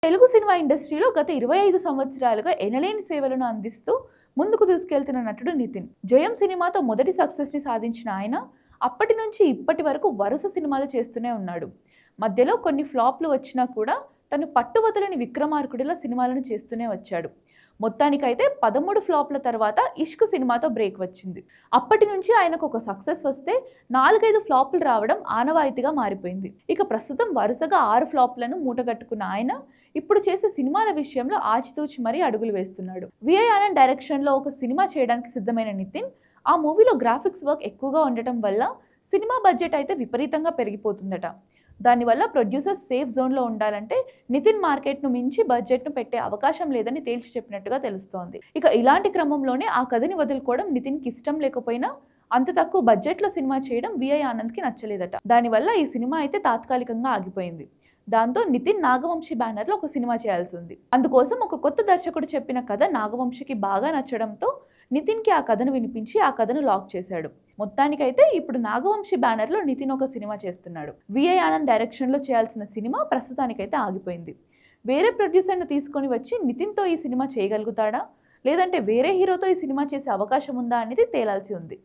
Telugu cinema ఇండస్ట్రీలో గత 25 సంవత్సరాలుగా ఎనలేని సేవలను అందిస్తూ ముందుకు దూసుకెళ్తున్న నటుడు నితిన్. జయం సినిమాతో మొదటి సక్సెస్ని సాధించిన ఆయన అప్పటి నుంచి ఇప్పటి వరకు వరుస సినిమాలు చేస్తూనే ఉన్నాడు. మధ్యలో కొన్ని ఫ్లాప్లు వచ్చినా కూడా తను పట్టువదలని విక్రమార్కుడిలా సినిమాలను చేస్తూనే వచ్చాడు. మొత్తానికైతే 13 ఫ్లాప్ల తర్వాత ఇష్క్ సినిమాతో బ్రేక్ వచ్చింది. అప్పటి నుంచి ఆయనకు ఒక సక్సెస్ వస్తే 4-5 ఫ్లాప్లు రావడం ఆనవాయితీగా మారిపోయింది. ఇక ప్రస్తుతం వరుసగా 6 ఫ్లాప్లను మూటగట్టుకున్న ఆయన ఇప్పుడు చేసే సినిమాల విషయంలో ఆచితూచి మరీ అడుగులు వేస్తున్నాడు. విఐ ఆనంద్ డైరెక్షన్లో ఒక సినిమా చేయడానికి సిద్ధమైన నితిన్ ఆ మూవీలో గ్రాఫిక్స్ వర్క్ ఎక్కువగా ఉండటం వల్ల సినిమా బడ్జెట్ అయితే విపరీతంగా పెరిగిపోతుందట. దానివల్ల ప్రొడ్యూసర్స్ సేఫ్ జోన్లో ఉండాలంటే నితిన్ మార్కెట్ను మించి బడ్జెట్ను పెట్టే అవకాశం లేదని తేల్చి చెప్పినట్టుగా తెలుస్తోంది. ఇక ఇలాంటి క్రమంలోనే ఆ కథని వదులుకోవడం నితిన్కి ఇష్టం లేకపోయినా అంత తక్కువ బడ్జెట్లో సినిమా చేయడం విఐ ఆనంద్కి నచ్చలేదట. దానివల్ల ఈ సినిమా అయితే తాత్కాలికంగా ఆగిపోయింది. దాంతో నితిన్ నాగవంశి బ్యానర్లో ఒక సినిమా చేయాల్సి ఉంది. అందుకోసం ఒక కొత్త దర్శకుడు చెప్పిన కథ నాగవంశికి బాగా నచ్చడంతో నితిన్కి ఆ కథను వినిపించి ఆ కథను లాక్ చేశాడు. మొత్తానికైతే ఇప్పుడు నాగవంశి బ్యానర్లో నితిన్ ఒక సినిమా చేస్తున్నాడు. విఐ ఆనంద్ డైరెక్షన్లో చేయాల్సిన సినిమా ప్రస్తుతానికైతే ఆగిపోయింది. వేరే ప్రొడ్యూసర్ను తీసుకొని వచ్చి నితిన్తో ఈ సినిమా చేయగలుగుతాడా, లేదంటే వేరే హీరోతో ఈ సినిమా చేసే అవకాశం ఉందా అనేది తేలాల్సి ఉంది.